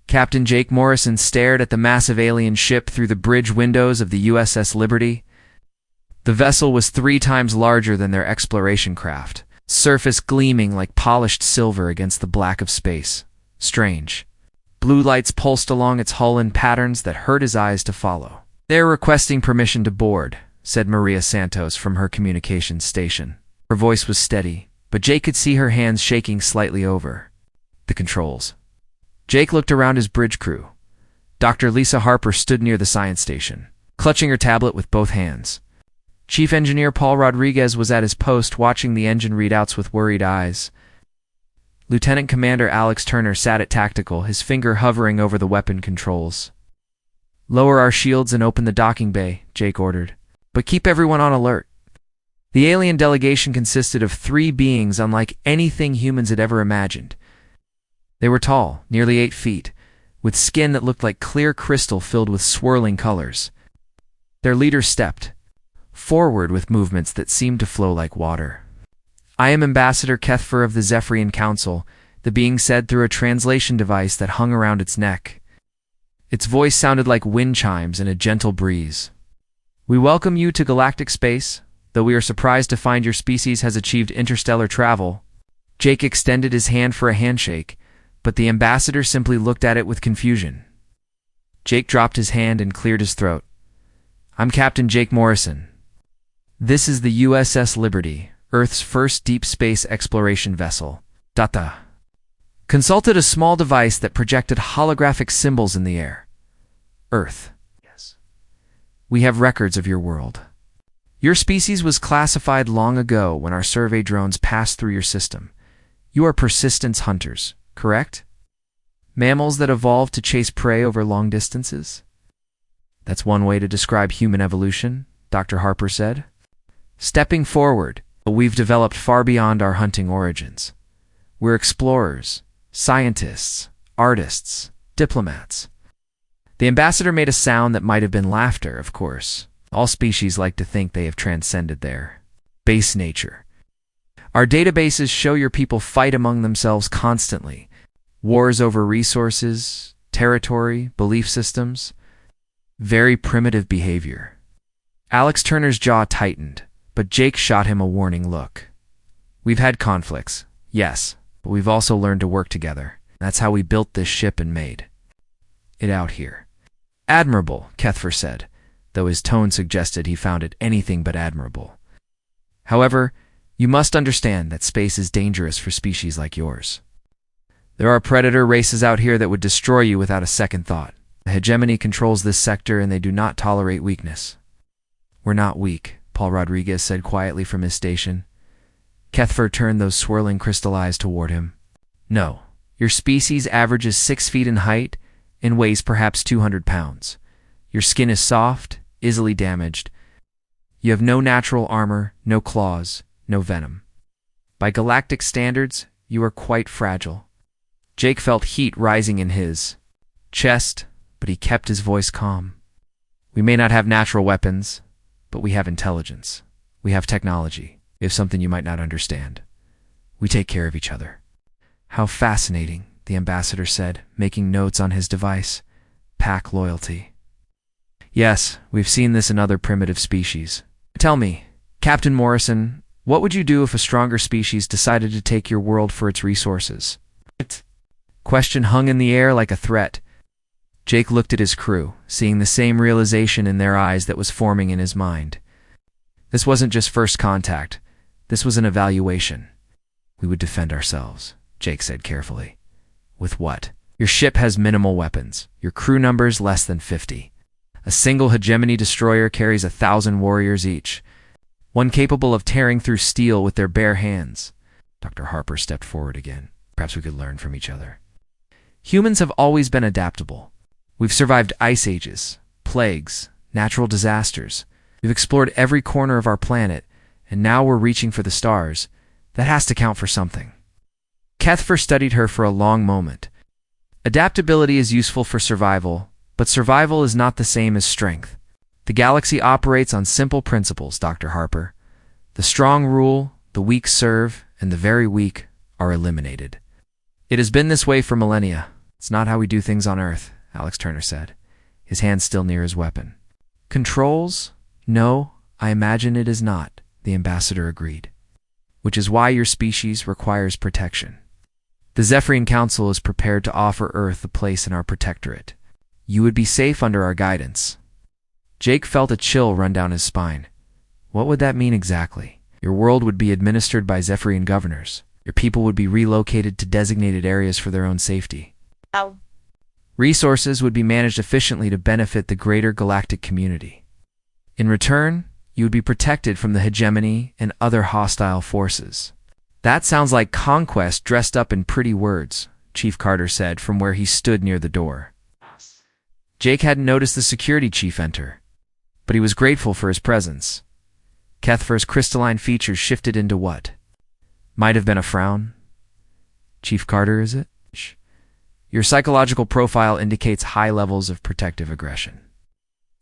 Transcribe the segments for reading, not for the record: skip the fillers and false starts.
Captain Jake Morrison stared at the massive alien ship through the bridge windows of the USS Liberty. The vessel was 3 times larger than their exploration craft, surface gleaming like polished silver against the black of space. Strange. Blue lights pulsed along its hull in patterns that hurt his eyes to follow. "They're requesting permission to board," said Maria Santos from her communications station. Her voice was steady, but Jake could see her hands shaking slightly over the controls. Jake looked around his bridge crew. Dr. Lisa Harper stood near the science station, clutching her tablet with both hands. Chief Engineer Paul Rodriguez was at his post watching the engine readouts with worried eyes. Lieutenant Commander Alex Turner sat at tactical, his finger hovering over the weapon controls. "Lower our shields and open the docking bay," Jake ordered. "But keep everyone on alert." The alien delegation consisted of 3 beings unlike anything humans had ever imagined. They were tall, nearly 8 feet, with skin that looked like clear crystal filled with swirling colors. Their leader stepped forward with movements that seemed to flow like water. "I am Ambassador Kethfer of the Zephyrian Council," the being said through a translation device that hung around its neck. Its voice sounded like wind chimes in a gentle breeze. "We welcome you to galactic space, though we are surprised to find your species has achieved interstellar travel." Jake extended his hand for a handshake, but the ambassador simply looked at it with confusion. Jake dropped his hand and cleared his throat. "I'm Captain Jake Morrison. This is the USS Liberty, Earth's first deep space exploration vessel. Data." Consulted a small device that projected holographic symbols in the air. "Earth. Yes. We have records of your world. Your species was classified long ago when our survey drones passed through your system. You are persistence hunters, correct? Mammals that evolved to chase prey over long distances?" "That's one way to describe human evolution," Dr. Harper said. Stepping forward, "We've developed far beyond our hunting origins. We're explorers, scientists, artists, diplomats." The ambassador made a sound that might have been laughter, of course. All species like to think they have transcended their base nature. "Our databases show your people fight among themselves constantly. Wars over resources, territory, belief systems. Very primitive behavior." Alex Turner's jaw tightened, but Jake shot him a warning look. "We've had conflicts, yes, but we've also learned to work together. That's how we built this ship and made it out here." "Admirable," Kethfer said, though his tone suggested he found it anything but admirable. "However, you must understand that space is dangerous for species like yours. There are predator races out here that would destroy you without a second thought. The hegemony controls this sector and they do not tolerate weakness." "We're not weak," Paul Rodriguez said quietly from his station. Kethfer turned those swirling crystal eyes toward him. "No, your species averages 6 feet in height and weighs perhaps 200 pounds. Your skin is soft, easily damaged. You have no natural armor, no claws, no venom. By galactic standards, you are quite fragile." Jake felt heat rising in his chest, but he kept his voice calm. "We may not have natural weapons, but we have intelligence. We have technology. We have something you might not understand. We take care of each other." "How fascinating," the ambassador said, making notes on his device. "Pack loyalty." "Yes, we've seen this in other primitive species. Tell me, Captain Morrison, what would you do if a stronger species decided to take your world for its resources?" Question hung in the air like a threat. Jake looked at his crew, seeing the same realization in their eyes that was forming in his mind. This wasn't just first contact. This was an evaluation. "We would defend ourselves," Jake said carefully. "With what? Your ship has minimal weapons. Your crew numbers less than 50. A single hegemony destroyer carries 1,000 warriors each, one capable of tearing through steel with their bare hands." Dr. Harper stepped forward again. "Perhaps we could learn from each other. Humans have always been adaptable. We've survived ice ages, plagues, natural disasters. We've explored every corner of our planet, and now we're reaching for the stars. That has to count for something." Kethfer studied her for a long moment. "Adaptability is useful for survival, but survival is not the same as strength. The galaxy operates on simple principles, Dr. Harper. The strong rule, the weak serve, and the very weak are eliminated. It has been this way for millennia. It's not how we do things on Earth, Alex Turner said, his hand still near his weapon. Controls? No, I imagine it is not, the ambassador agreed. Which is why your species requires protection. The Zephyrian Council is prepared to offer Earth a place in our protectorate. You would be safe under our guidance. Jake felt a chill run down his spine. What would that mean exactly? Your world would be administered by Zephyrian governors. Your people would be relocated to designated areas for their own safety. Ow. Resources would be managed efficiently to benefit the greater galactic community. In return, you would be protected from the hegemony and other hostile forces. That sounds like conquest dressed up in pretty words, Chief Carter said from where he stood near the door. Jake hadn't noticed the security chief enter, but he was grateful for his presence. Kethfer's crystalline features shifted into what? Might have been a frown. Chief Carter, is it? Your psychological profile indicates high levels of protective aggression.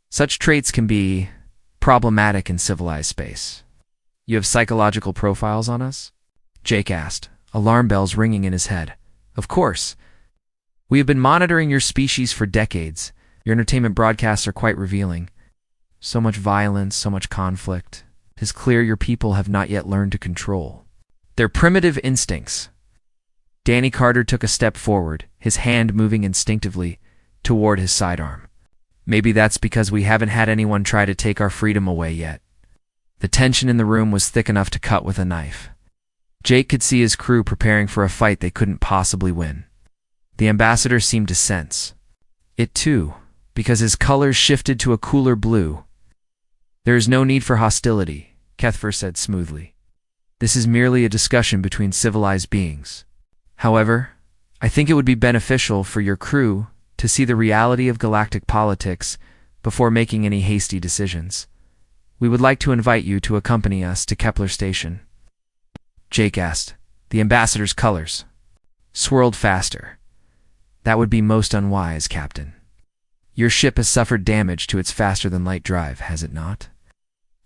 Such traits can be problematic in civilized space. You have psychological profiles on us? Jake asked, alarm bells ringing in his head. Of course. We have been monitoring your species for decades. Your entertainment broadcasts are quite revealing. So much violence, so much conflict. It is clear your people have not yet learned to control their primitive instincts. Danny Carter took a step forward, his hand moving instinctively toward his sidearm. Maybe that's because we haven't had anyone try to take our freedom away yet. The tension in the room was thick enough to cut with a knife. Jake could see his crew preparing for a fight they couldn't possibly win. The ambassador seemed to sense it too, because his colors shifted to a cooler blue. There is no need for hostility, Kethfer said smoothly. This is merely a discussion between civilized beings. However, I think it would be beneficial for your crew to see the reality of galactic politics before making any hasty decisions. We would like to invite you to accompany us to Kepler Station. Jake asked. The ambassador's colors swirled faster. That would be most unwise, Captain. Your ship has suffered damage to its faster-than-light drive, has it not?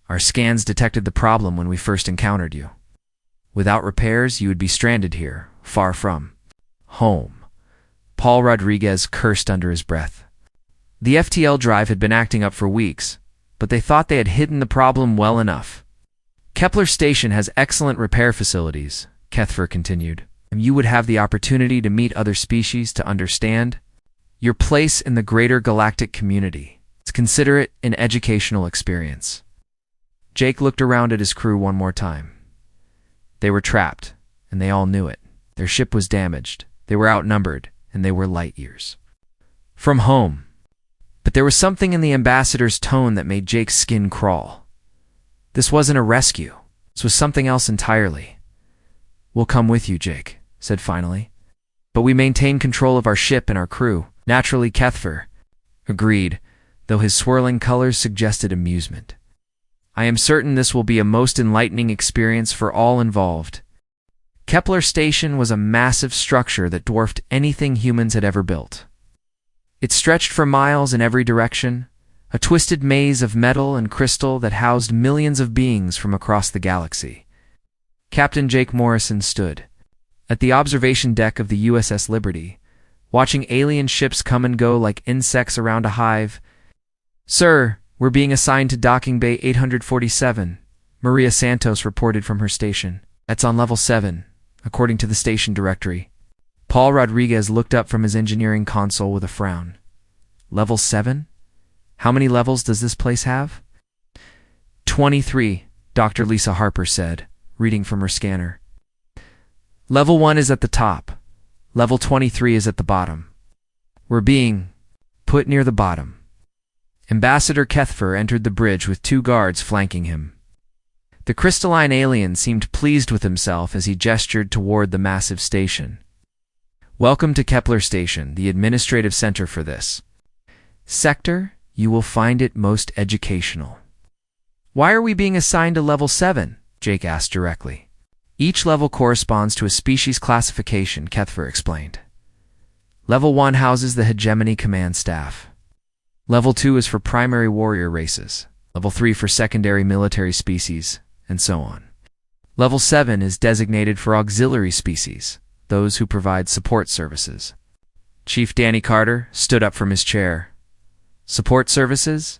Our scans detected the problem when we first encountered you. Without repairs, you would be stranded here, far from home. Paul Rodriguez cursed under his breath. The FTL drive had been acting up for weeks, but they thought they had hidden the problem well enough. Kepler Station has excellent repair facilities, Kethfer continued, and you would have the opportunity to meet other species to understand your place in the greater galactic community. Consider it an educational experience. Jake looked around at his crew one more time. They were trapped, and they all knew it. Their ship was damaged, they were outnumbered, and they were light years from home. But there was something in the ambassador's tone that made Jake's skin crawl. This wasn't a rescue. This was something else entirely. We'll come with you, Jake said finally. But we maintain control of our ship and our crew. Naturally, Kethfer agreed, though his swirling colors suggested amusement. I am certain this will be a most enlightening experience for all involved. Kepler Station was a massive structure that dwarfed anything humans had ever built. It stretched for miles in every direction, a twisted maze of metal and crystal that housed millions of beings from across the galaxy. Captain Jake Morrison stood at the observation deck of the USS Liberty, watching alien ships come and go like insects around a hive. Sir, we're being assigned to Docking Bay 847, Maria Santos reported from her station. That's on level 7, according to the station directory. Paul Rodriguez looked up from his engineering console with a frown. Level 7? How many levels does this place have? 23, Dr. Lisa Harper said, reading from her scanner. Level 1 is at the top. Level 23 is at the bottom. We're being put near the bottom. Ambassador Kethfer entered the bridge with 2 guards flanking him. The crystalline alien seemed pleased with himself as he gestured toward the massive station. Welcome to Kepler Station, the administrative center for this sector. You will find it most educational. Why are we being assigned to level 7? Jake asked directly. Each level corresponds to a species classification, Kethfer explained. Level 1 houses the hegemony command staff. Level 2 is for primary warrior races, Level 3 for secondary military species, and so on. Level 7 is designated for auxiliary species, those who provide support services. Chief Danny Carter stood up from his chair. Support services?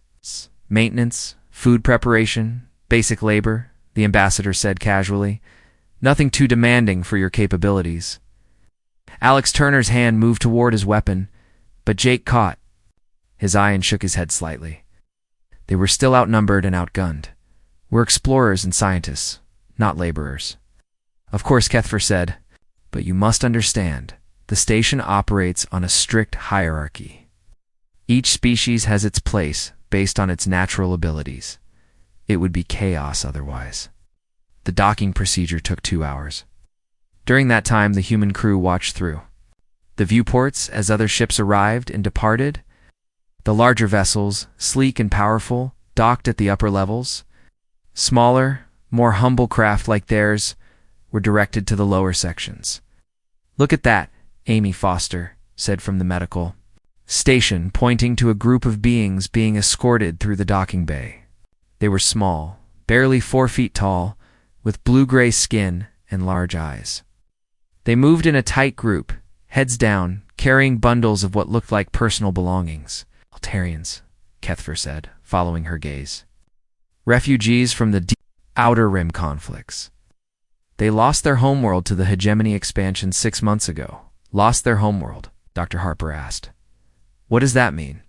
Maintenance? Food preparation? Basic labor? The ambassador said casually. Nothing too demanding for your capabilities. Alex Turner's hand moved toward his weapon, but Jake caught his eye and shook his head slightly. They were still outnumbered and outgunned. We're explorers and scientists, not laborers. Of course, Kethfer said, but you must understand, the station operates on a strict hierarchy. Each species has its place based on its natural abilities. It would be chaos otherwise. The docking procedure took 2 hours. During that time, the human crew watched through the viewports as other ships arrived and departed. The larger vessels, sleek and powerful, docked at the upper levels. Smaller, more humble craft like theirs were directed to the lower sections. Look at that, Amy Foster said from the medical station, pointing to a group of beings being escorted through the docking bay. They were small, barely 4 feet tall, with blue-gray skin and large eyes. They moved in a tight group, heads down, carrying bundles of what looked like personal belongings. Altarians, Kethfer said, following her gaze. Refugees from the Outer Rim conflicts. They lost their homeworld to the hegemony expansion 6 months ago. Lost their homeworld, Dr. Harper asked. What does that mean?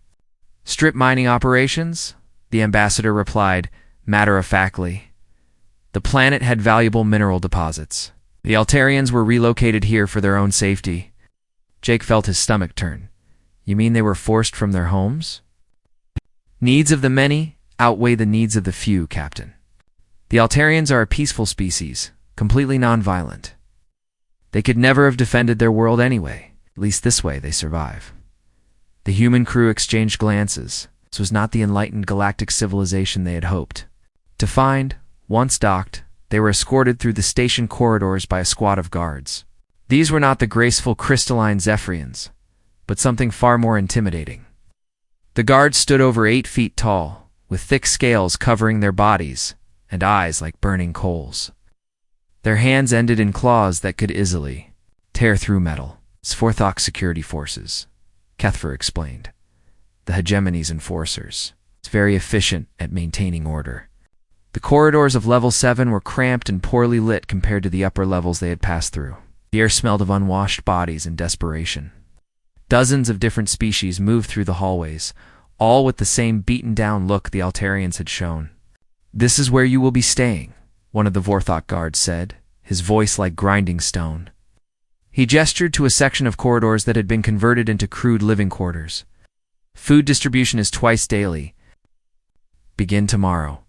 Strip mining operations? The ambassador replied, matter-of-factly. The planet had valuable mineral deposits. The Altarians were relocated here for their own safety. Jake felt his stomach turn. You mean they were forced from their homes? Needs of the many outweigh the needs of the few, Captain. The Altarians are a peaceful species, completely non-violent. They could never have defended their world anyway. At least this way they survive. The human crew exchanged glances. This was not the enlightened galactic civilization they had hoped to find. Once docked, they were escorted through the station corridors by a squad of guards. These were not the graceful crystalline Zephyrians, but something far more intimidating. The guards stood over 8 feet tall, with thick scales covering their bodies and eyes like burning coals. Their hands ended in claws that could easily tear through metal. Sforthok security forces, Kethfer explained. The hegemony's enforcers. It's very efficient at maintaining order. The corridors of Level 7 were cramped and poorly lit compared to the upper levels they had passed through. The air smelled of unwashed bodies and desperation. Dozens of different species moved through the hallways, all with the same beaten-down look the Altarians had shown. This is where you will be staying, one of the Vorthok guards said, his voice like grinding stone. He gestured to a section of corridors that had been converted into crude living quarters. Food distribution is twice daily. Begin tomorrow.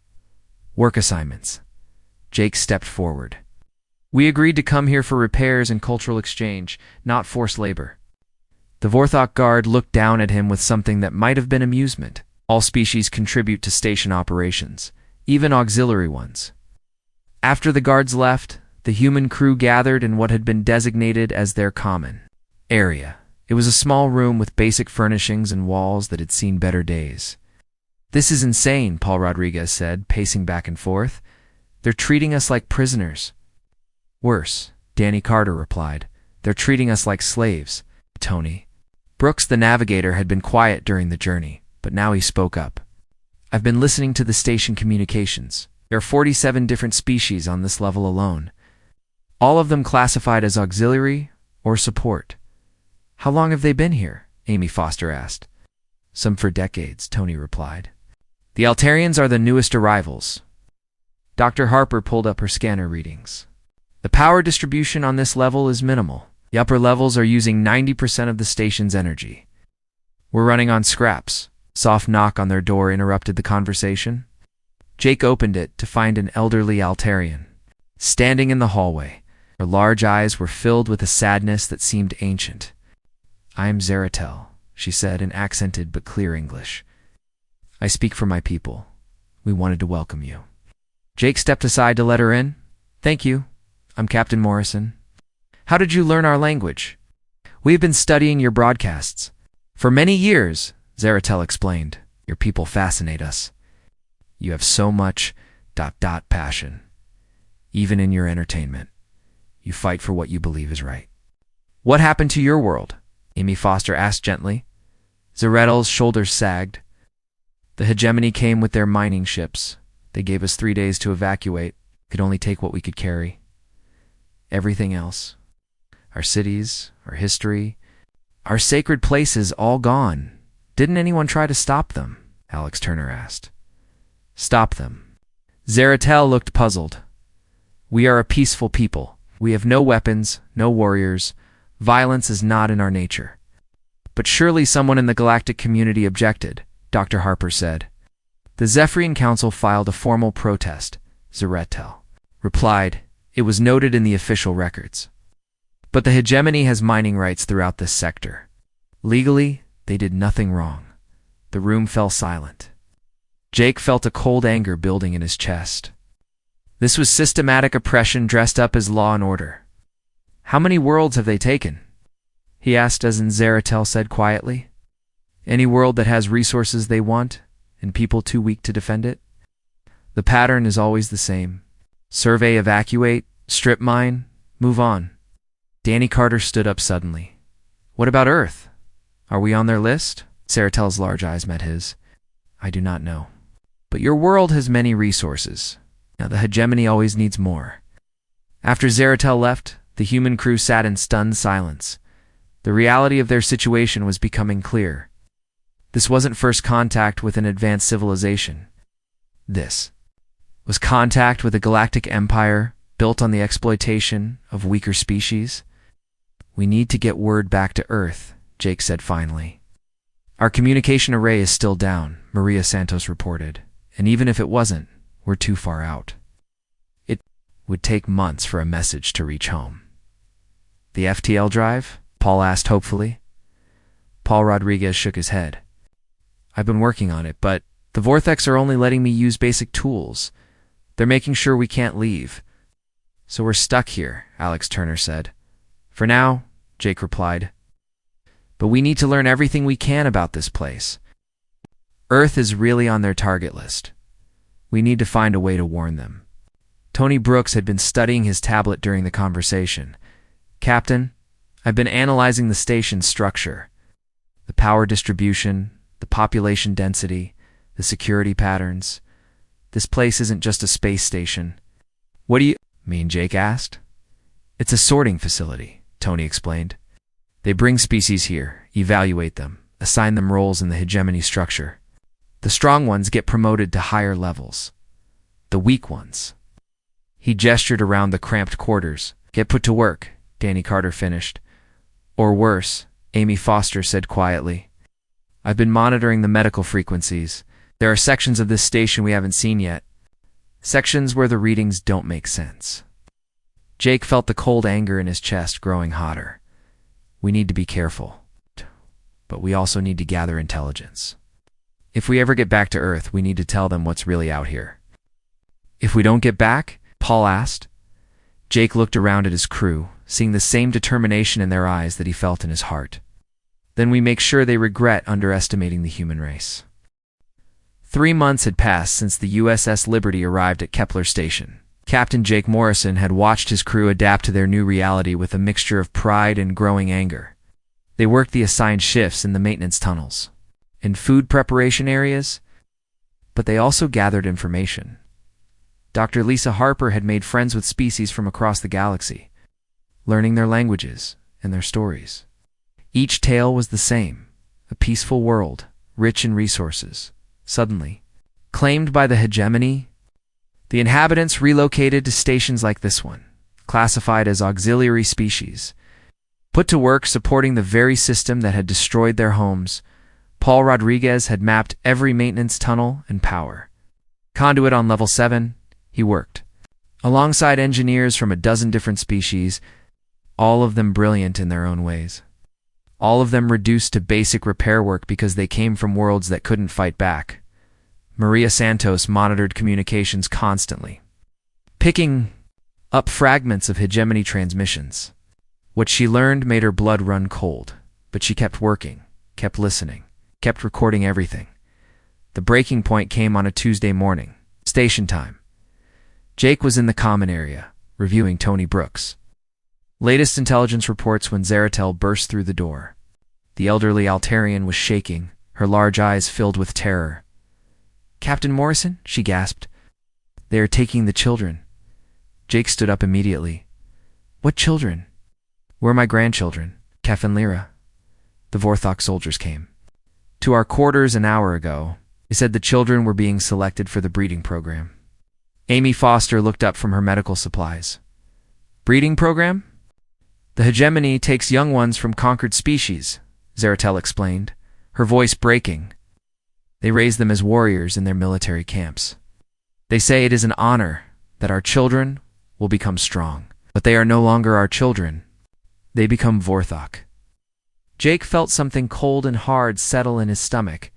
Work assignments. Jake stepped forward. We agreed to come here for repairs and cultural exchange, not forced labor. The Vorthok guard looked down at him with something that might have been amusement. All species contribute to station operations, even auxiliary ones. After the guards left, the human crew gathered in what had been designated as their common area. It was a small room with basic furnishings and walls that had seen better days. This is insane, Paul Rodriguez said, pacing back and forth. They're treating us like prisoners. Worse, Danny Carter replied. They're treating us like slaves, Tony. Brooks, the navigator, had been quiet during the journey, but now he spoke up. I've been listening to the station communications. There are 47 different species on this level alone. All of them classified as auxiliary or support. How long have they been here? Amy Foster asked. Some for decades, Tony replied. The Altarians are the newest arrivals. Dr. Harper pulled up her scanner readings. The power distribution on this level is minimal. The upper levels are using 90% of the station's energy. We're running on scraps. Soft knock on their door interrupted the conversation. Jake opened it to find an elderly Altarian standing in the hallway. Her large eyes were filled with a sadness that seemed ancient. I am Zeratel, she said in accented but clear English. I speak for my people. We wanted to welcome you. Jake stepped aside to let her in. Thank you. I'm Captain Morrison. How did you learn our language? We have been studying your broadcasts. For many years, Zeratel explained. Your people fascinate us. You have so much ... passion. Even in your entertainment. You fight for what you believe is right. What happened to your world? Amy Foster asked gently. Zarettel's shoulders sagged. The hegemony came with their mining ships. They gave us 3 days to evacuate. Could only take what we could carry. Everything else. Our cities, our history, our sacred places all gone. Didn't anyone try to stop them? Alex Turner asked. Stop them. Zarettel looked puzzled. We are a peaceful people. We have no weapons, no warriors. Violence is not in our nature. But surely someone in the galactic community objected, Dr. Harper said. The Zephyrian Council filed a formal protest, Zarettel replied. It was noted in the official records. But the hegemony has mining rights throughout this sector. Legally, they did nothing wrong. The room fell silent. Jake felt a cold anger building in his chest. This was systematic oppression dressed up as law and order. How many worlds have they taken? He asked as Zarettel said quietly. Any world that has resources they want, and people too weak to defend it? The pattern is always the same. Survey, evacuate, strip mine, move on. Danny Carter stood up suddenly. What about Earth? Are we on their list? Zarettel's large eyes met his. I do not know. But your world has many resources. Now the hegemony always needs more. After Zarettel left, the human crew sat in stunned silence. The reality of their situation was becoming clear. This wasn't first contact with an advanced civilization. This was contact with a galactic empire built on the exploitation of weaker species. We need to get word back to Earth, Jake said finally. Our communication array is still down, Maria Santos reported. And even if it wasn't, we're too far out. It would take months for a message to reach home. The FTL drive? Paul asked hopefully. Paul Rodriguez shook his head. I've been working on it, but the Vortex are only letting me use basic tools. They're making sure we can't leave. So we're stuck here, Alex Turner said. For now, Jake replied. But we need to learn everything we can about this place. Earth is really on their target list. We need to find a way to warn them. Tony Brooks had been studying his tablet during the conversation. Captain, I've been analyzing the station's structure. The power distribution, the population density, the security patterns. This place isn't just a space station. What do you mean? Jake asked. It's a sorting facility, Tony explained. They bring species here, evaluate them, assign them roles in the hegemony structure. The strong ones get promoted to higher levels. The weak ones. He gestured around the cramped quarters. Get put to work, Danny Carter finished. Or worse, Amy Foster said quietly. I've been monitoring the medical frequencies. There are sections of this station we haven't seen yet. Sections where the readings don't make sense. Jake felt the cold anger in his chest growing hotter. We need to be careful. But we also need to gather intelligence. If we ever get back to Earth, we need to tell them what's really out here. If we don't get back? Paul asked. Jake looked around at his crew, seeing the same determination in their eyes that he felt in his heart. Then we make sure they regret underestimating the human race. 3 months had passed since the USS Liberty arrived at Kepler Station. Captain Jake Morrison had watched his crew adapt to their new reality with a mixture of pride and growing anger. They worked the assigned shifts in the maintenance tunnels, in food preparation areas, but they also gathered information. Dr. Lisa Harper had made friends with species from across the galaxy, learning their languages and their stories. Each tale was the same, a peaceful world, rich in resources. Suddenly, claimed by the hegemony, the inhabitants relocated to stations like this one, classified as auxiliary species, put to work supporting the very system that had destroyed their homes. Paul Rodriguez had mapped every maintenance tunnel and power. Conduit on level 7, he worked, alongside engineers from a dozen different species, all of them brilliant in their own ways. All of them reduced to basic repair work because they came from worlds that couldn't fight back. Maria Santos monitored communications constantly, picking up fragments of hegemony transmissions. What she learned made her blood run cold, but she kept working, kept listening, kept recording everything. The breaking point came on a Tuesday morning, station time. Jake was in the common area, reviewing Tony Brooks' latest intelligence reports when Zarettel burst through the door. The elderly Altarian was shaking, her large eyes filled with terror. "Captain Morrison?" she gasped. "They are taking the children." Jake stood up immediately. "What children?" "Where are my grandchildren, Kef and Lyra?" The Vorthok soldiers came to our quarters an hour ago. They said the children were being selected for the breeding program. Amy Foster looked up from her medical supplies. "Breeding program?" "The hegemony takes young ones from conquered species," Zaratel explained, her voice breaking. "They raise them as warriors in their military camps. They say it is an honor that our children will become strong. But they are no longer our children. They become Vorthok." Jake felt something cold and hard settle in his stomach.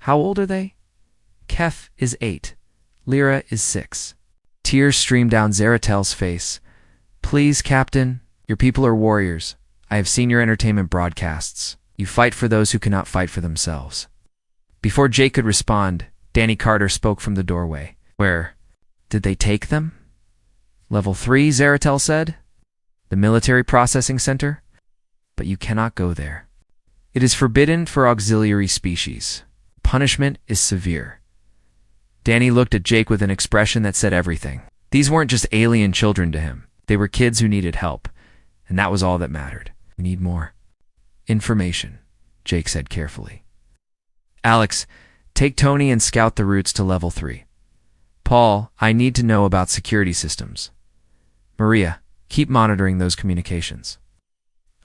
"How old are they?" "Kef is 8. Lyra is 6. Tears streamed down Zaratel's face. "Please, Captain, your people are warriors. I have seen your entertainment broadcasts. You fight for those who cannot fight for themselves." Before Jake could respond, Danny Carter spoke from the doorway. "Where did they take them?" "Level 3, Zaratel said. "The military processing center?" "But you cannot go there. It is forbidden for auxiliary species. Punishment is severe." Danny looked at Jake with an expression that said everything. These weren't just alien children to him. They were kids who needed help, and that was all that mattered. "We need more information," Jake said carefully. "Alex, take Tony and scout the routes to level 3. Paul, I need to know about security systems. Maria, keep monitoring those communications."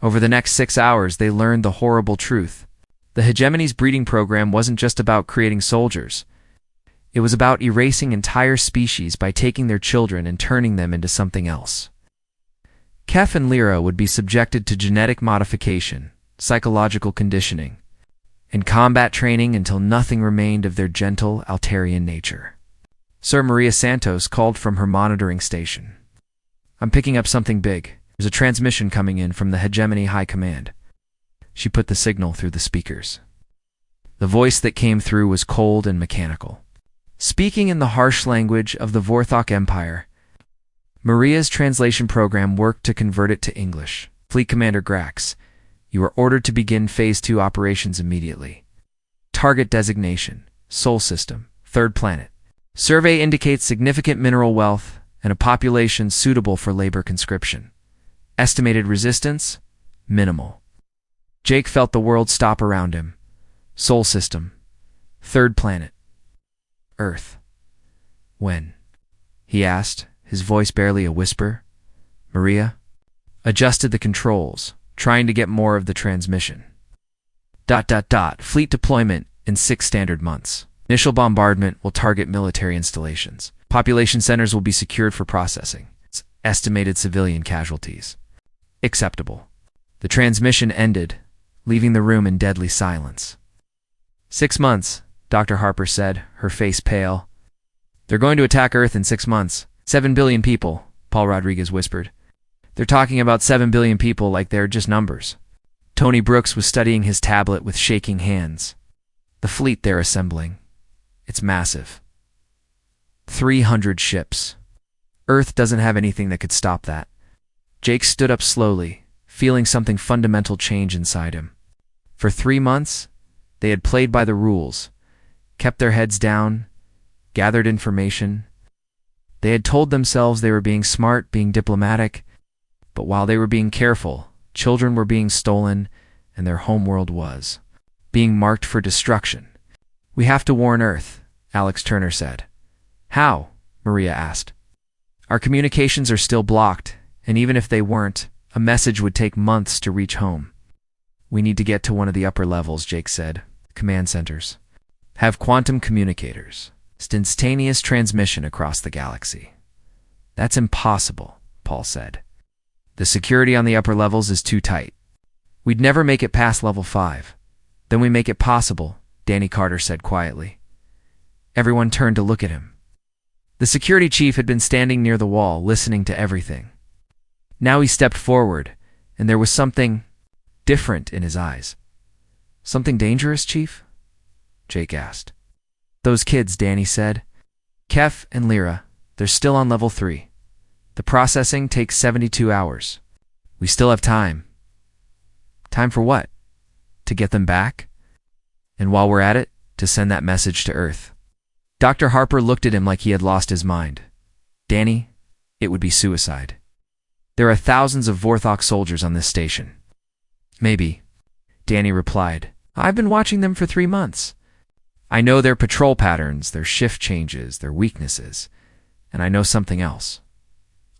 Over the next 6 hours, they learned the horrible truth. The hegemony's breeding program wasn't just about creating soldiers. It was about erasing entire species by taking their children and turning them into something else. Kef and Lyra would be subjected to genetic modification, psychological conditioning, and combat training until nothing remained of their gentle Altarian nature. Sir Maria Santos called from her monitoring station. "I'm picking up something big. There's a transmission coming in from the Hegemony High Command." She put the signal through the speakers. The voice that came through was cold and mechanical. Speaking in the harsh language of the Vorthok Empire, Maria's translation program worked to convert it to English. "Fleet Commander Grax, you are ordered to begin Phase 2 operations immediately. Target designation, Sol System, 3rd planet. Survey indicates significant mineral wealth and a population suitable for labor conscription. Estimated resistance, minimal." Jake felt the world stop around him. Sol System, 3rd planet. Earth. "When?" he asked, his voice barely a whisper. Maria adjusted the controls, trying to get more of the transmission. Fleet deployment in 6 standard months. Initial bombardment will target military installations. Population centers will be secured for processing. Estimated civilian casualties. Acceptable." The transmission ended, leaving the room in deadly silence. 6 months, Dr. Harper said, her face pale. "They're going to attack Earth in 6 months. 7 billion people," Paul Rodriguez whispered. "They're talking about 7 billion people like they're just numbers." Tony Brooks was studying his tablet with shaking hands. "The fleet they're assembling. It's massive. 300 ships. Earth doesn't have anything that could stop that." Jake stood up slowly, feeling something fundamental change inside him. For 3 months, they had played by the rules, kept their heads down, gathered information. They had told themselves they were being smart, being diplomatic, but while they were being careful, children were being stolen, and their homeworld was being marked for destruction. "We have to warn Earth," Alex Turner said. "How?" Maria asked. "Our communications are still blocked, and even if they weren't, a message would take months to reach home." "We need to get to one of the upper levels," Jake said. "Command centers. Have quantum communicators. Instantaneous transmission across the galaxy." "That's impossible," Paul said. "The security on the upper levels is too tight. We'd never make it past level 5. "Then we make it possible," Danny Carter said quietly. Everyone turned to look at him. The security chief had been standing near the wall, listening to everything. Now he stepped forward, and there was something different in his eyes. "Something dangerous, Chief?" Jake asked. "Those kids," Danny said. "Kef and Lyra, they're still on level 3. The processing takes 72 hours. We still have time." "Time for what?" to get them back. And while we're at it, to send that message to Earth. Dr. Harper looked at him like he had lost his mind. Danny, it would be suicide. There are thousands of Vorthok soldiers on this station. Maybe, Danny replied. I've been watching them for 3 months. I know their patrol patterns, their shift changes, their weaknesses. And I know something else.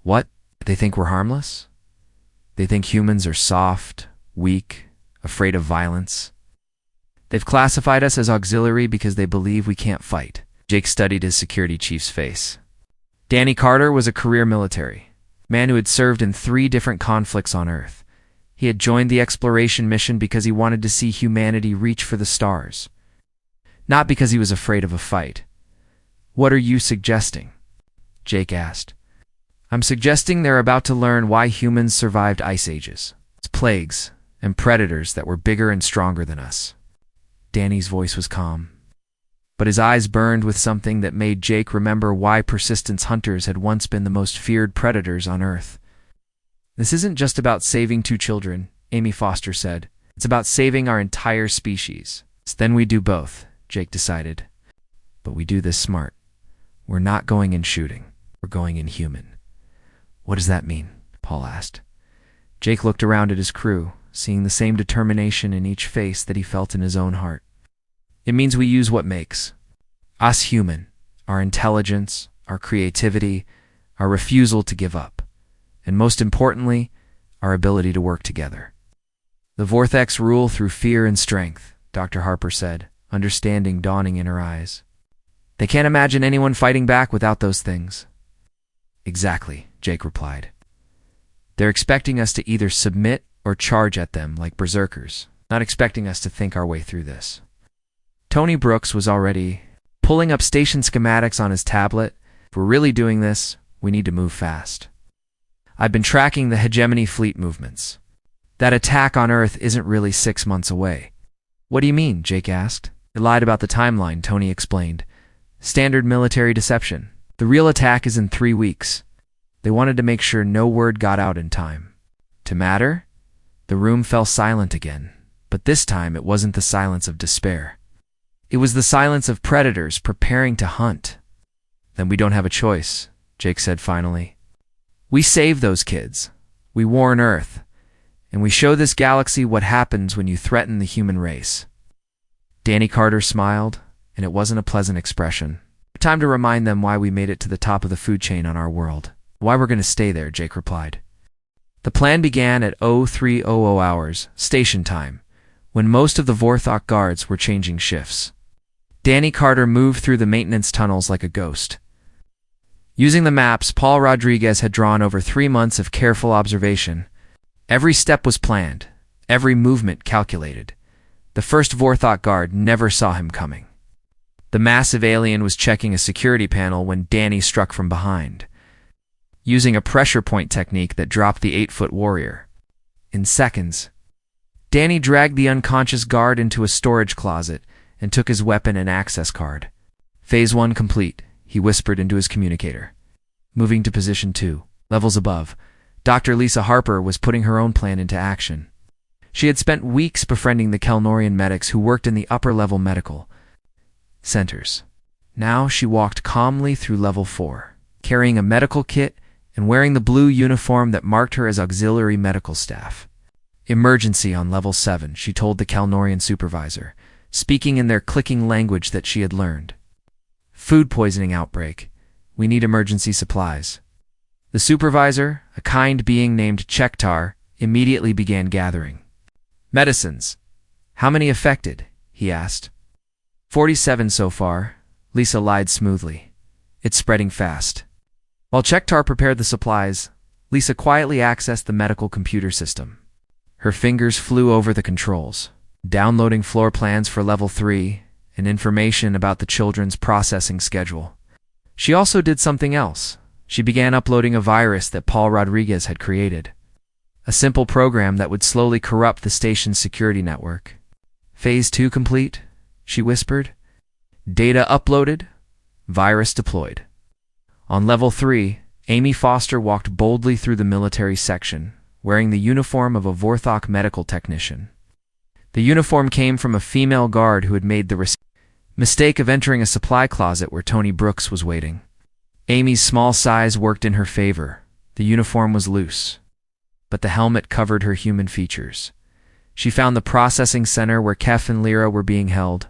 What? They think we're harmless? They think humans are soft, weak, afraid of violence. They've classified us as auxiliary because they believe we can't fight. Jake studied his security chief's face. Danny Carter was a career military man who had served in 3 different conflicts on Earth. He had joined the exploration mission because he wanted to see humanity reach for the stars, not because he was afraid of a fight. What are you suggesting? Jake asked. I'm suggesting they're about to learn why humans survived ice ages, plagues, and predators that were bigger and stronger than us. Danny's voice was calm, but his eyes burned with something that made Jake remember why persistence hunters had once been the most feared predators on Earth. This isn't just about saving 2 children, Amy Foster said. It's about saving our entire species. Then we do both, Jake decided. But we do this smart. We're not going in shooting. We're going in human. What does that mean? Paul asked. Jake looked around at his crew, seeing the same determination in each face that he felt in his own heart. It means we use what makes us human, our intelligence, our creativity, our refusal to give up, and most importantly, our ability to work together. The Vortex rule through fear and strength, Dr. Harper said, understanding dawning in her eyes. They can't imagine anyone fighting back without those things. Exactly, Jake replied. They're expecting us to either submit or charge at them like berserkers, not expecting us to think our way through this. Tony Brooks was already pulling up station schematics on his tablet. If we're really doing this, we need to move fast. I've been tracking the hegemony fleet movements. That attack on Earth isn't really 6 months away. What do you mean? Jake asked. They lied about the timeline, Tony explained. Standard military deception. The real attack is in 3 weeks. They wanted to make sure no word got out in time. To matter? The room fell silent again, but this time it wasn't the silence of despair. It was the silence of predators preparing to hunt. Then we don't have a choice, Jake said finally. We save those kids. We warn Earth. And we show this galaxy what happens when you threaten the human race. Danny Carter smiled, and it wasn't a pleasant expression. Time to remind them why we made it to the top of the food chain on our world. Why we're going to stay there, Jake replied. The plan began at 0300 hours, station time, when most of the Vorthok guards were changing shifts. Danny Carter moved through the maintenance tunnels like a ghost. Using the maps Paul Rodriguez had drawn over 3 months of careful observation, every step was planned, every movement calculated. The first Vorthok guard never saw him coming. The massive alien was checking a security panel when Danny struck from behind, using a pressure point technique that dropped the 8-foot warrior. In seconds, Danny dragged the unconscious guard into a storage closet and took his weapon and access card. Phase 1 complete, he whispered into his communicator. Moving to position 2, levels above, Dr. Lisa Harper was putting her own plan into action. She had spent weeks befriending the Kelnorian medics who worked in the upper-level medical centers. Now she walked calmly through level 4, carrying a medical kit and wearing the blue uniform that marked her as auxiliary medical staff. Emergency on level 7, she told the Kelnorian supervisor, speaking in their clicking language that she had learned. Food poisoning outbreak. We need emergency supplies. The supervisor, a kind being named Chektar, immediately began gathering. Medicines. How many affected? He asked. 47 so far, Lisa lied smoothly. It's spreading fast. While Chektar prepared the supplies, Lisa quietly accessed the medical computer system. Her fingers flew over the controls, downloading floor plans for level 3 and information about the children's processing schedule. She also did something else. She began uploading a virus that Paul Rodriguez had created. A simple program that would slowly corrupt the station's security network. Phase 2 complete, she whispered. Data uploaded, virus deployed. On level 3, Amy Foster walked boldly through the military section, wearing the uniform of a Vorthok medical technician. The uniform came from a female guard who had made the mistake of entering a supply closet where Tony Brooks was waiting. Amy's small size worked in her favor. The uniform was loose, but the helmet covered her human features. She found the processing center where Kef and Lyra were being held.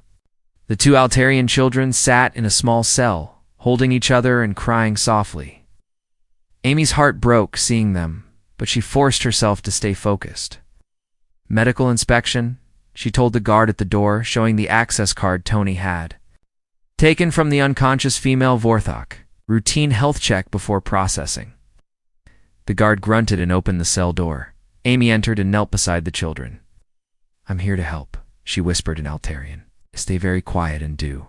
The two Altarian children sat in a small cell, holding each other and crying softly. Amy's heart broke seeing them, but she forced herself to stay focused. Medical inspection, she told the guard at the door, showing the access card Tony had. Taken from the unconscious female Vorthok. Routine health check before processing. The guard grunted and opened the cell door. Amy entered and knelt beside the children. "I'm here to help," she whispered in Altarian. "Stay very quiet and do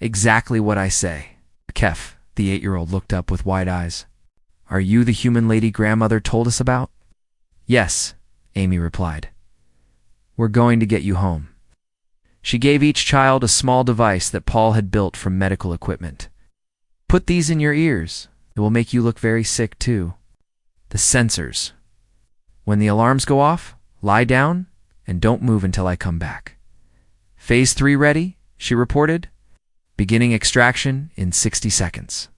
exactly what I say." Kef, the 8-year-old, looked up with wide eyes. "Are you the human lady grandmother told us about?" "Yes," Amy replied. "We're going to get you home." She gave each child a small device that Paul had built from medical equipment. "Put these in your ears. It will make you look very sick too." The sensors. "When the alarms go off, lie down and don't move until I come back." "Phase 3 ready," she reported. "Beginning extraction in 60 seconds."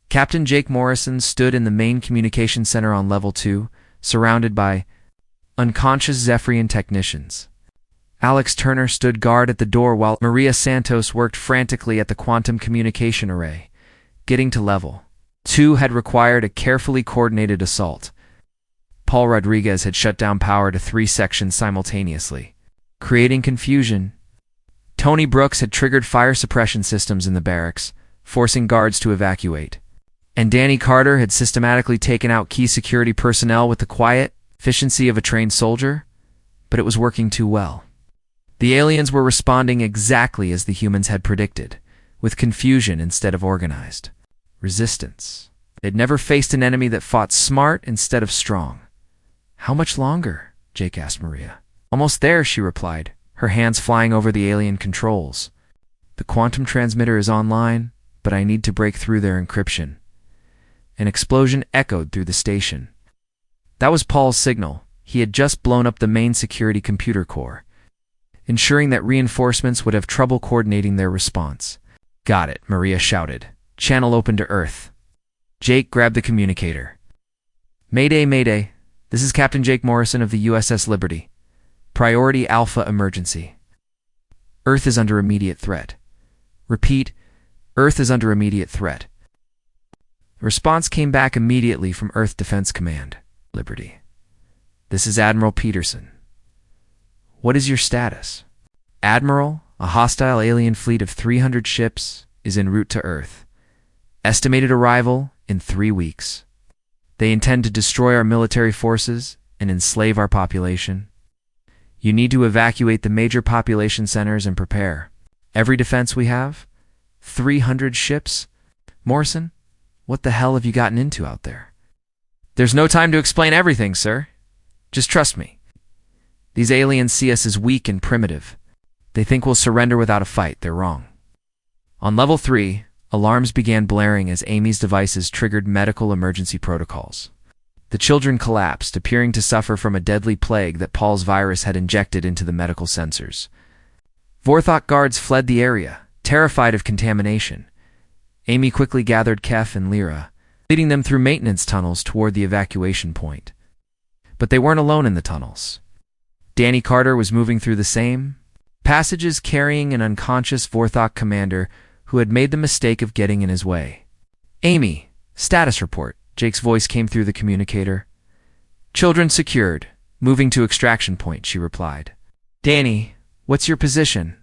Captain Jake Morrison stood in the main communication center on level 2, surrounded by unconscious Zephyrian technicians. Alex Turner stood guard at the door while Maria Santos worked frantically at the quantum communication array. Getting to level 2 had required a carefully coordinated assault. Paul Rodriguez had shut down power to 3 sections simultaneously, creating confusion. Tony Brooks had triggered fire suppression systems in the barracks, forcing guards to evacuate. And Danny Carter had systematically taken out key security personnel with the quiet efficiency of a trained soldier, but it was working too well. The aliens were responding exactly as the humans had predicted, with confusion instead of organized resistance. They'd never faced an enemy that fought smart instead of strong. "How much longer?" Jake asked Maria. "Almost there," she replied, her hands flying over the alien controls. "The quantum transmitter is online, but I need to break through their encryption." An explosion echoed through the station. That was Paul's signal. He had just blown up the main security computer core, ensuring that reinforcements would have trouble coordinating their response. "Got it," Maria shouted. "Channel open to Earth." Jake grabbed the communicator. "Mayday, Mayday. This is Captain Jake Morrison of the USS Liberty. Priority Alpha emergency. Earth is under immediate threat. Repeat, Earth is under immediate threat." The response came back immediately from Earth Defense Command, Liberty. "This is Admiral Peterson. What is your status?" "Admiral, a hostile alien fleet of 300 ships is en route to Earth. Estimated arrival in 3 weeks. They intend to destroy our military forces and enslave our population. You need to evacuate the major population centers and prepare. Every defense we have? 300 ships? Morrison, what the hell have you gotten into out there?" "There's no time to explain everything, sir. Just trust me. These aliens see us as weak and primitive. They think we'll surrender without a fight. They're wrong." On level 3, alarms began blaring as Amy's devices triggered medical emergency protocols. The children collapsed, appearing to suffer from a deadly plague that Paul's virus had injected into the medical sensors. Vorthok guards fled the area, terrified of contamination. Amy quickly gathered Kef and Lyra, leading them through maintenance tunnels toward the evacuation point. But they weren't alone in the tunnels. Danny Carter was moving through the same passages, carrying an unconscious Vorthok commander who had made the mistake of getting in his way. "Amy, status report." Jake's voice came through the communicator. "Children secured. Moving to extraction point," she replied. "Danny, what's your position?"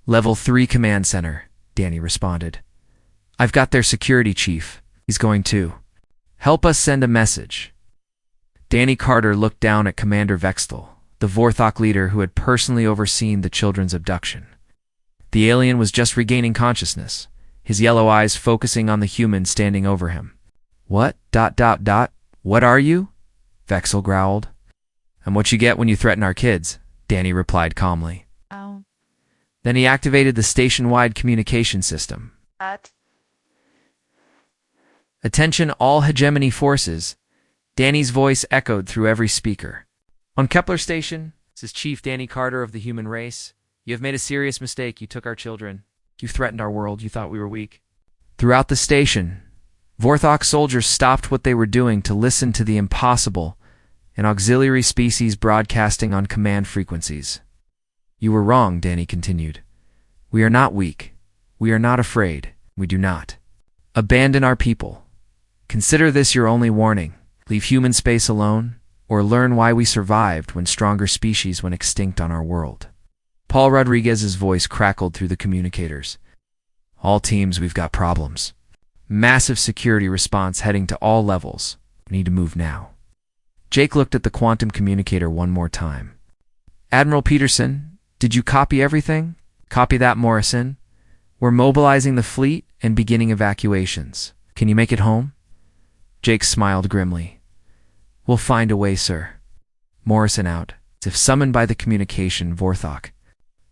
"Level 3 command center," Danny responded. "I've got their security chief. He's going to help us send a message." Danny Carter looked down at Commander Vextel, the Vorthok leader who had personally overseen the children's abduction. The alien was just regaining consciousness, his yellow eyes focusing on the human standing over him. "What? What are you?" Vexel growled. "I'm what you get when you threaten our kids," Danny replied calmly. Oh. Then he activated the station-wide communication system. "Attention all hegemony forces." Danny's voice echoed through every speaker. "On Kepler Station, This is Chief Danny Carter of the human race. You have made a serious mistake. You took our children. You threatened our world. You thought we were weak. Throughout the station, Vorthok soldiers stopped what they were doing to listen to the impossible, an auxiliary species broadcasting on command frequencies. You were wrong, Danny continued. We are not weak. We are not afraid. We do not abandon our people. Consider this your only warning. Leave human space alone, or learn why we survived when stronger species went extinct on our world. Paul Rodriguez's voice crackled through the communicators. All teams, we've got problems. Massive security response heading to all levels. We need to move now. Jake looked at the quantum communicator one more time. Admiral Peterson, did you copy everything? Copy that, Morrison. We're mobilizing the fleet and beginning evacuations. Can you make it home? Jake smiled grimly. We'll find a way, sir. Morrison out, as if summoned by the communication Vorthok.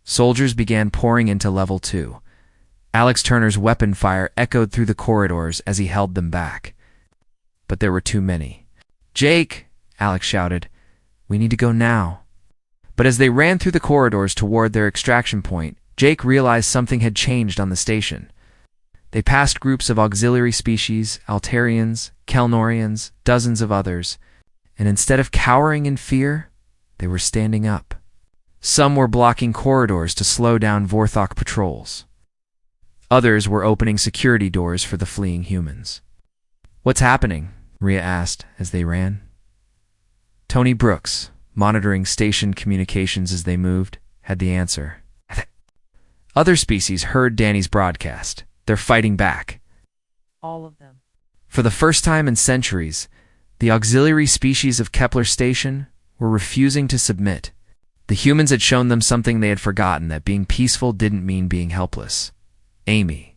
Soldiers began pouring into Level 2. Alex Turner's weapon fire echoed through the corridors as he held them back. But there were too many. Jake, Alex shouted, we need to go now. But as they ran through the corridors toward their extraction point, Jake realized something had changed on the station. They passed groups of auxiliary species, Altarians, Kelnorians, dozens of others, and instead of cowering in fear, they were standing up. Some were blocking corridors to slow down Vorthok patrols. Others were opening security doors for the fleeing humans. What's happening? Rhea asked as they ran. Tony Brooks, monitoring station communications as they moved, had the answer. Other species heard Danny's broadcast. They're fighting back. All of them. For the first time in centuries, the auxiliary species of Kepler Station were refusing to submit. The humans had shown them something they had forgotten, that being peaceful didn't mean being helpless. Amy.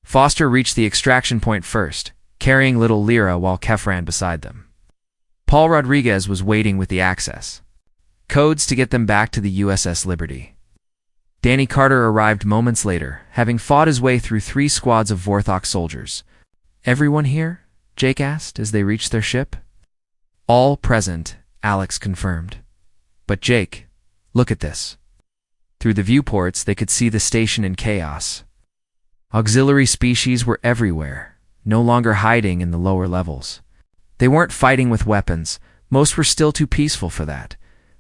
Foster reached the extraction point first, carrying little Lyra while Kef ran beside them. Paul Rodriguez was waiting with the access codes to get them back to the USS Liberty. Danny Carter arrived moments later, having fought his way through 3 squads of Vorthok soldiers. Everyone here? Jake asked as they reached their ship. All present, Alex confirmed. But Jake, look at this. Through the viewports, they could see the station in chaos. Auxiliary species were everywhere, no longer hiding in the lower levels. They weren't fighting with weapons. Most were still too peaceful for that.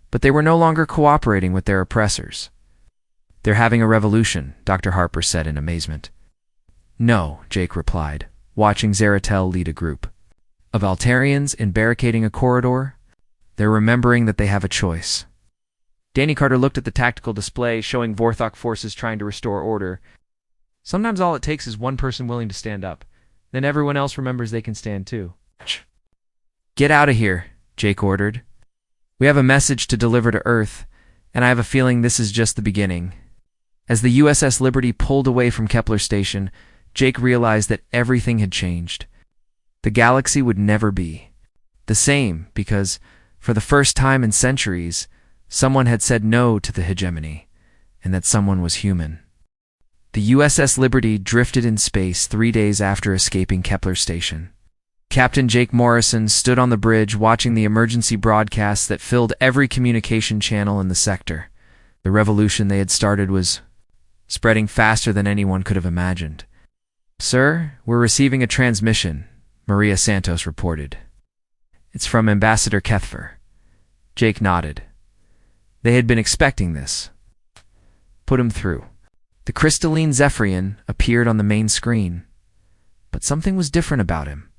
But they were no longer cooperating with their oppressors. They're having a revolution, Dr. Harper said in amazement. No, Jake replied, watching Zeratel lead a group of Altarians in barricading a corridor. They're remembering that they have a choice. Danny Carter looked at the tactical display showing Vorthok forces trying to restore order. Sometimes all it takes is one person willing to stand up. Then everyone else remembers they can stand too. Get out of here, Jake ordered. We have a message to deliver to Earth, and I have a feeling this is just the beginning. As the USS Liberty pulled away from Kepler Station, Jake realized that everything had changed. The galaxy would never be the same because, for the first time in centuries, someone had said no to the hegemony, and that someone was human. The USS Liberty drifted in space 3 days after escaping Kepler Station. Captain Jake Morrison stood on the bridge watching the emergency broadcasts that filled every communication channel in the sector. The revolution they had started was spreading faster than anyone could have imagined. Sir, we're receiving a transmission, Maria Santos reported. It's from Ambassador Kethfer. Jake nodded. They had been expecting this. Put him through. The crystalline Zephyrian appeared on the main screen, but something was different about him.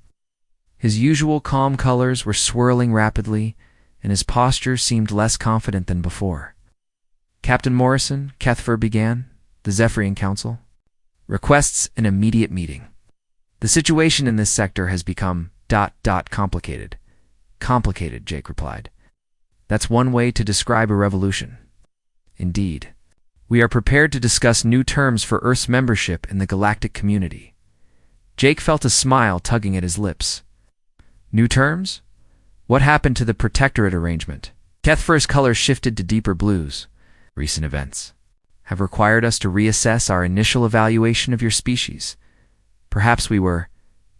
His usual calm colors were swirling rapidly, and his posture seemed less confident than before. Captain Morrison, Kethfer began, the Zephyrian Council, requests an immediate meeting. The situation in this sector has become ... complicated. Complicated, Jake replied. That's one way to describe a revolution. Indeed. We are prepared to discuss new terms for Earth's membership in the galactic community. Jake felt a smile tugging at his lips. New terms? What happened to the protectorate arrangement? Kethfer's color shifted to deeper blues. Recent events have required us to reassess our initial evaluation of your species. Perhaps we were ...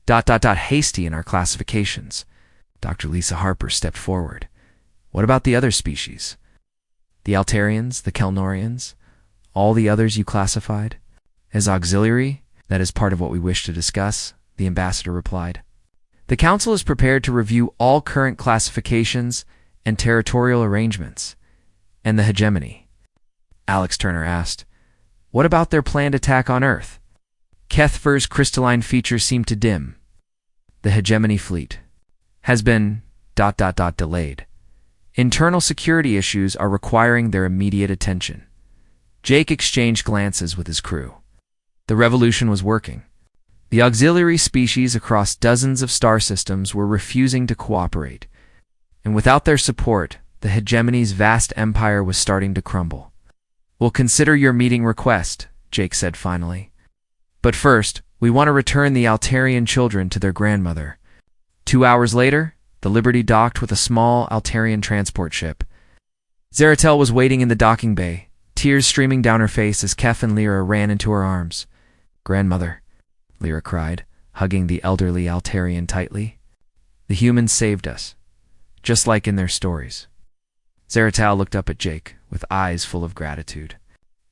hasty in our classifications. Dr. Lisa Harper stepped forward. What about the other species? The Altarians, the Kelnorians, all the others you classified as auxiliary? That is part of what we wish to discuss, the ambassador replied. The Council is prepared to review all current classifications and territorial arrangements. And the hegemony? Alex Turner asked. What about their planned attack on Earth? Kethver's crystalline features seemed to dim. The hegemony fleet has been ... delayed. Internal security issues are requiring their immediate attention. Jake exchanged glances with his crew. The revolution was working. The auxiliary species across dozens of star systems were refusing to cooperate, and without their support, the hegemony's vast empire was starting to crumble. We'll consider your meeting request, Jake said finally. But first, we want to return the Altarian children to their grandmother. 2 hours later, the Liberty docked with a small Altarian transport ship. Zeratel was waiting in the docking bay, tears streaming down her face as Kef and Lyra ran into her arms. Grandmother, Lyra cried, hugging the elderly Altarian tightly. The humans saved us, just like in their stories. Zeratal looked up at Jake with eyes full of gratitude.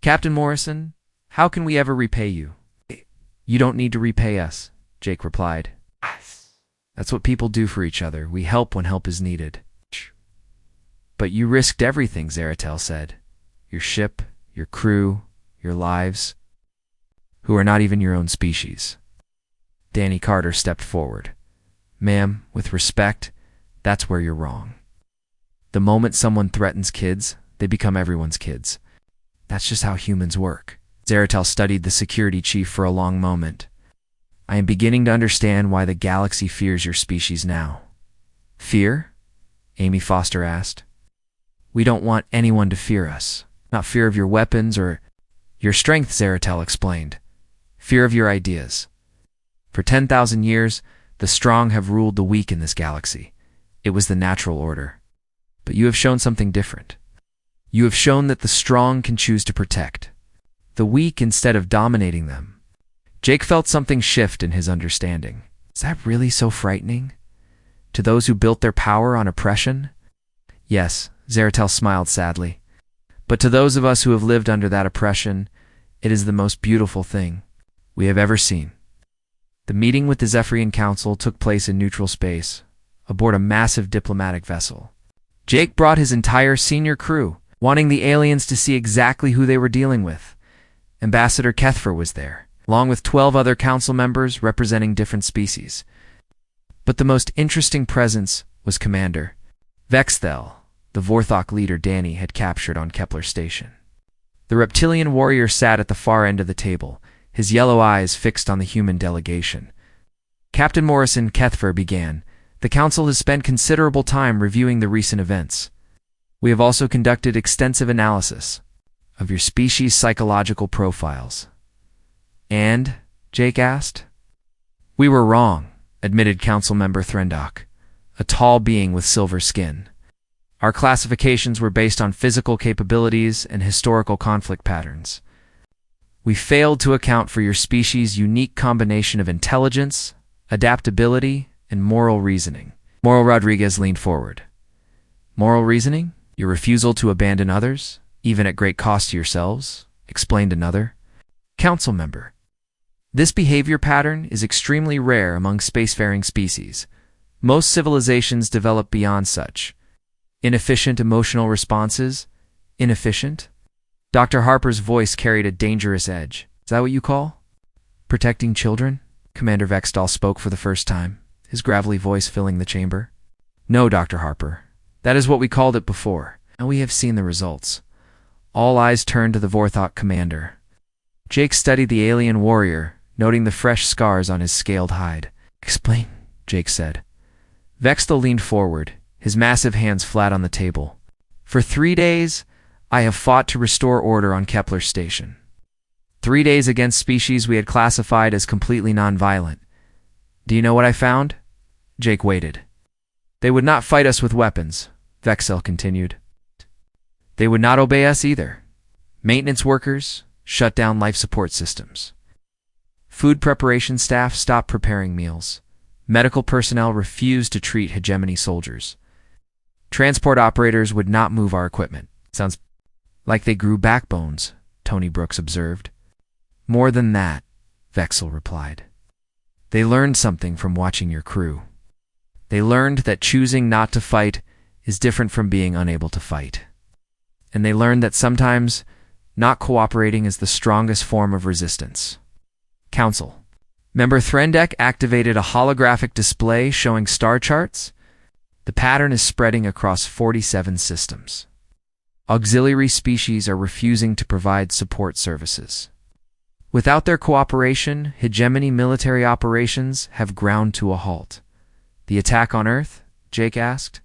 Captain Morrison, how can we ever repay you? You don't need to repay us, Jake replied. That's what people do for each other. We help when help is needed. But you risked everything, Zeratel said. Your ship, your crew, your lives, who are not even your own species. Danny Carter stepped forward. Ma'am, with respect, that's where you're wrong. The moment someone threatens kids, they become everyone's kids. That's just how humans work. Zeratel studied the security chief for a long moment. I am beginning to understand why the galaxy fears your species now. Fear? Amy Foster asked. We don't want anyone to fear us. Not fear of your weapons or your strength, Zeratel explained. Fear of your ideas. For 10,000 years, the strong have ruled the weak in this galaxy. It was the natural order. But you have shown something different. You have shown that the strong can choose to protect the weak instead of dominating them. Jake felt something shift in his understanding. Is that really so frightening? To those who built their power on oppression? Yes, Zeratel smiled sadly. But to those of us who have lived under that oppression, it is the most beautiful thing we have ever seen. The meeting with the Zephyrian Council took place in neutral space, aboard a massive diplomatic vessel. Jake brought his entire senior crew, wanting the aliens to see exactly who they were dealing with. Ambassador Kethver was there, along with 12 other council members representing different species. But the most interesting presence was Commander Vexthel, the Vorthok leader Danny had captured on Kepler Station. The reptilian warrior sat at the far end of the table, his yellow eyes fixed on the human delegation. Captain Morrison Kethver began. The council has spent considerable time reviewing the recent events. We have also conducted extensive analysis of your species' psychological profiles. And? Jake asked. We were wrong, admitted Council Member Threndok, a tall being with silver skin. Our classifications were based on physical capabilities and historical conflict patterns. We failed to account for your species' unique combination of intelligence, adaptability, and moral reasoning. Moral Rodriguez leaned forward. Moral reasoning? Your refusal to abandon others, even at great cost to yourselves, explained another. Council member. This behavior pattern is extremely rare among spacefaring species. Most civilizations develop beyond such. Inefficient emotional responses? Inefficient? Dr. Harper's voice carried a dangerous edge. Is that what you call protecting children? Commander Vexthal spoke for the first time, his gravelly voice filling the chamber. No, Dr. Harper. That is what we called it before, and we have seen the results. All eyes turned to the Vorthok commander. Jake studied the alien warrior, noting the fresh scars on his scaled hide. Explain, Jake said. Vexthal leaned forward, his massive hands flat on the table. For 3 days, I have fought to restore order on Kepler Station. 3 days against species we had classified as completely nonviolent. Do you know what I found? Jake waited. They would not fight us with weapons, Vexthal continued. They would not obey us either. Maintenance workers shut down life support systems. Food preparation staff stopped preparing meals. Medical personnel refused to treat hegemony soldiers. Transport operators would not move our equipment. Sounds Like they grew backbones, Tony Brooks observed. More than that, Vexel replied. They learned something from watching your crew. They learned that choosing not to fight is different from being unable to fight. And they learned that sometimes not cooperating is the strongest form of resistance. Council. Member Threndek activated a holographic display showing star charts. The pattern is spreading across 47 systems. Auxiliary species are refusing to provide support services. Without their cooperation, hegemony military operations have ground to a halt. The attack on Earth? Jake asked.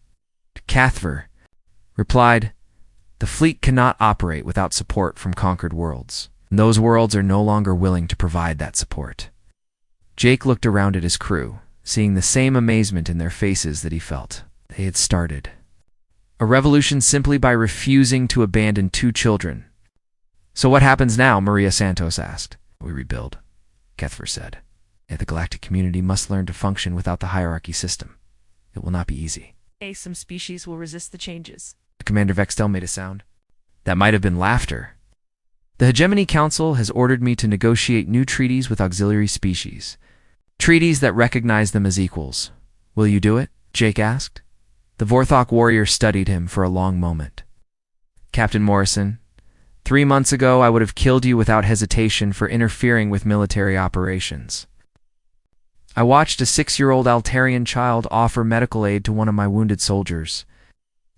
Cathver replied, the fleet cannot operate without support from conquered worlds. Those worlds are no longer willing to provide that support. Jake looked around at his crew, seeing the same amazement in their faces that he felt. They had started a revolution simply by refusing to abandon 2 children. So what happens now? Maria Santos asked. We rebuild, Kethver said. The galactic community must learn to function without the hierarchy system. It will not be easy. Some species will resist the changes. Commander Vextel made a sound. That might have been laughter. The Hegemony Council has ordered me to negotiate new treaties with auxiliary species. Treaties that recognize them as equals. Will you do it? Jake asked. The Vorthok warrior studied him for a long moment. Captain Morrison, 3 months ago I would have killed you without hesitation for interfering with military operations. I watched a 6-year-old Altarian child offer medical aid to one of my wounded soldiers.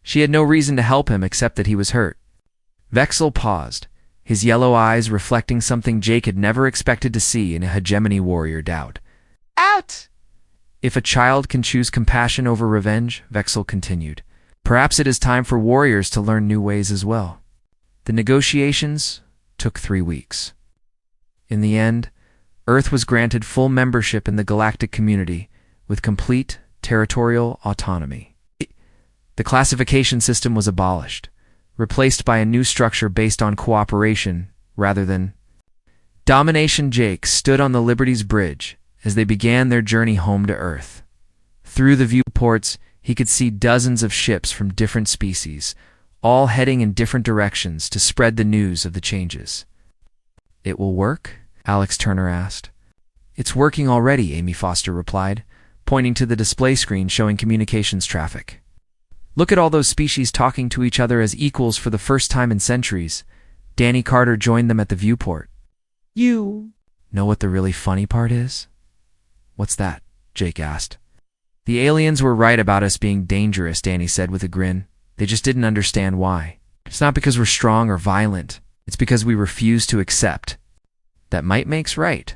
She had no reason to help him except that he was hurt. Vexel paused, his yellow eyes reflecting something Jake had never expected to see in a hegemony warrior doubt. Out! If a child can choose compassion over revenge, Vexel continued, perhaps it is time for warriors to learn new ways as well. The negotiations took 3 weeks. In the end, Earth was granted full membership in the galactic community with complete territorial autonomy. The classification system was abolished, replaced by a new structure based on cooperation rather than domination. Jake stood on the Liberty's bridge as they began their journey home to Earth. Through the viewports, he could see dozens of ships from different species, all heading in different directions to spread the news of the changes. It will work? Alex Turner asked. It's working already, Amy Foster replied, pointing to the display screen showing communications traffic. Look at all those species talking to each other as equals for the first time in centuries. Danny Carter joined them at the viewport. You know what the really funny part is? What's that? Jake asked. The aliens were right about us being dangerous, Danny said with a grin. They just didn't understand why. It's not because we're strong or violent. It's because we refuse to accept. That might makes right.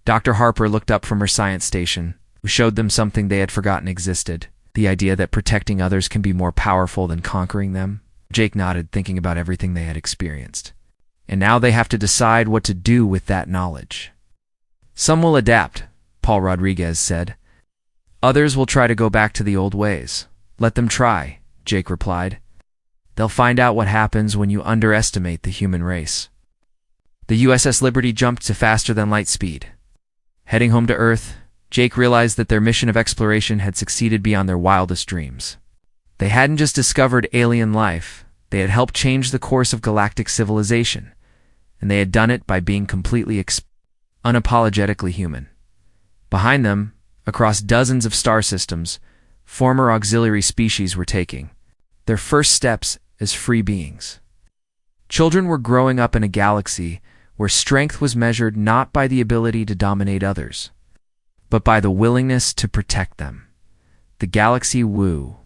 Dr. Harper looked up from her science station. We showed them something they had forgotten existed. The idea that protecting others can be more powerful than conquering them. Jake nodded, thinking about everything they had experienced. And now they have to decide what to do with that knowledge. Some will adapt, Paul Rodriguez said. Others will try to go back to the old ways. Let them try, Jake replied. They'll find out what happens when you underestimate the human race. The USS Liberty jumped to faster than light speed. Heading home to Earth, Jake realized that their mission of exploration had succeeded beyond their wildest dreams. They hadn't just discovered alien life, they had helped change the course of galactic civilization, and they had done it by being completely unapologetically human. Behind them, across dozens of star systems, former auxiliary species were taking their first steps as free beings. Children were growing up in a galaxy where strength was measured not by the ability to dominate others, but by the willingness to protect them. The galaxy Wu